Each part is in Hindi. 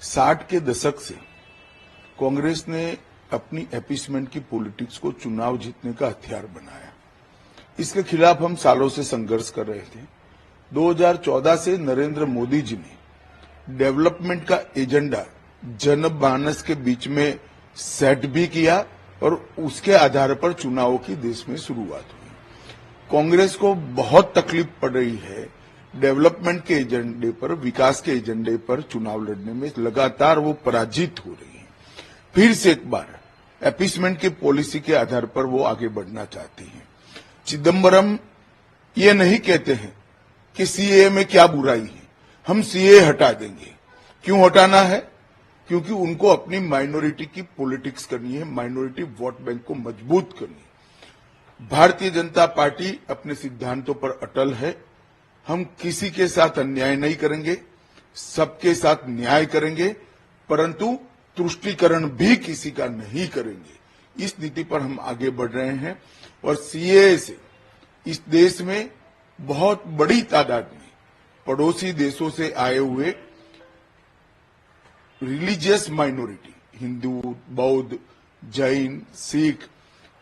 60 के दशक से कांग्रेस ने अपनी अपीसमेंट की पॉलिटिक्स को चुनाव जीतने का हथियार बनाया। इसके खिलाफ हम सालों से संघर्ष कर रहे थे। 2014 से नरेंद्र मोदी जी ने डेवलपमेंट का एजेंडा जनमानस के बीच में सेट भी किया और उसके आधार पर चुनावों की देश में शुरुआत हुई। कांग्रेस को बहुत तकलीफ पड़ रही है डेवलपमेंट के एजेंडे पर, विकास के एजेंडे पर चुनाव लड़ने में। लगातार वो पराजित हो रही है। फिर से एक बार अपीसमेंट की पॉलिसी के आधार पर वो आगे बढ़ना चाहती है। चिदम्बरम ये नहीं कहते हैं कि सीएए में क्या बुराई है, हम सीएए हटा देंगे। क्यों हटाना है? क्योंकि उनको अपनी माइनॉरिटी की पॉलिटिक्स करनी है, माइनॉरिटी वोट बैंक को मजबूत करनी है। भारतीय जनता पार्टी अपने सिद्धांतों पर अटल है। हम किसी के साथ अन्याय नहीं करेंगे, सबके साथ न्याय करेंगे, परंतु तुष्टीकरण भी किसी का नहीं करेंगे। इस नीति पर हम आगे बढ़ रहे हैं और सीएए से इस देश में बहुत बड़ी तादाद में पड़ोसी देशों से आए हुए रिलीजियस माइनॉरिटी, हिंदू, बौद्ध, जैन, सिख,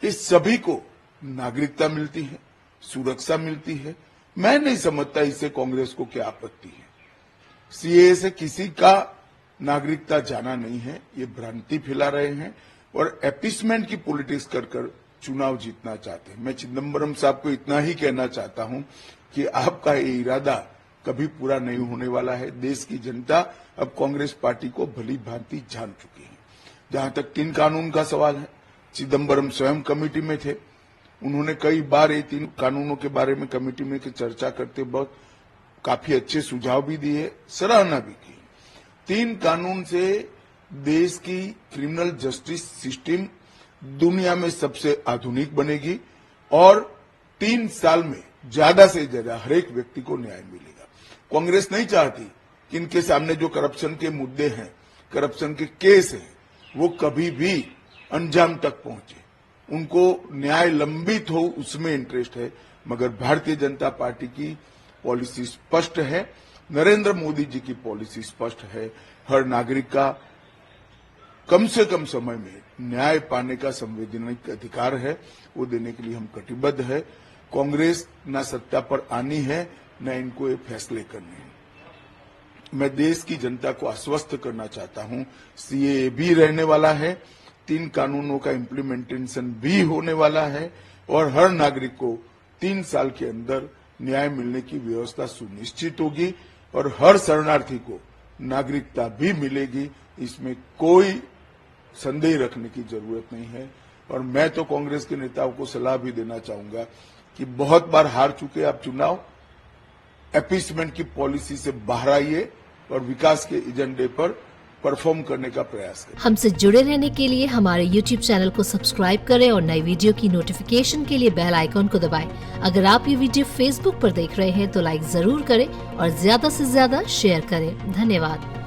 इस सभी को नागरिकता मिलती है, सुरक्षा मिलती है। मैं नहीं समझता इससे कांग्रेस को क्या आपत्ति है। सीएए से किसी का नागरिकता जाना नहीं है, ये भ्रांति फैला रहे हैं और अपीसमेंट की पॉलिटिक्स कर चुनाव जीतना चाहते हैं। मैं चिदम्बरम साहब को इतना ही कहना चाहता हूं कि आपका ये इरादा कभी पूरा नहीं होने वाला है। देश की जनता अब कांग्रेस पार्टी को भली भांति जान चुकी है। जहां तक 3 कानून का सवाल है, चिदम्बरम स्वयं कमेटी में थे। उन्होंने कई बार ये 3 कानूनों के बारे में कमेटी में चर्चा करते वक्त काफी अच्छे सुझाव भी दिए, सराहना भी की। 3 कानून से देश की क्रिमिनल जस्टिस सिस्टम दुनिया में सबसे आधुनिक बनेगी और 3 साल में ज्यादा से ज्यादा हर एक व्यक्ति को न्याय मिलेगा। कांग्रेस नहीं चाहती कि इनके सामने जो करप्शन के मुद्दे हैं, करप्शन के केस हैं, वो कभी भी अंजाम तक पहुंचे। उनको न्याय लंबित हो, उसमें इंटरेस्ट है। मगर भारतीय जनता पार्टी की पॉलिसी स्पष्ट है, नरेंद्र मोदी जी की पॉलिसी स्पष्ट है। हर नागरिक का कम से कम समय में न्याय पाने का संवैधानिक अधिकार है, वो देने के लिए हम कटिबद्ध है। कांग्रेस न सत्ता पर आनी है, न इनको ये फैसले करने हैं। मैं देश की जनता को आश्वस्त करना चाहता हूं, सीएए भी रहने वाला है, 3 कानूनों का इम्प्लीमेंटेशन भी होने वाला है और हर नागरिक को 3 साल के अंदर न्याय मिलने की व्यवस्था सुनिश्चित होगी और हर शरणार्थी को नागरिकता भी मिलेगी। इसमें कोई संदेह रखने की जरूरत नहीं है। और मैं तो कांग्रेस के नेताओं को सलाह भी देना चाहूंगा कि बहुत बार हार चुके आप चुनाव, अपीसमेंट की पॉलिसी से बाहर आइए और विकास के एजेंडे पर परफॉर्म करने का प्रयास करें। हमसे जुड़े रहने के लिए हमारे YouTube चैनल को सब्सक्राइब करें और नई वीडियो की नोटिफिकेशन के लिए बेल आइकॉन को दबाएं। अगर आप ये वीडियो Facebook पर देख रहे हैं तो लाइक जरूर करें और ज्यादा से ज्यादा शेयर करें। धन्यवाद।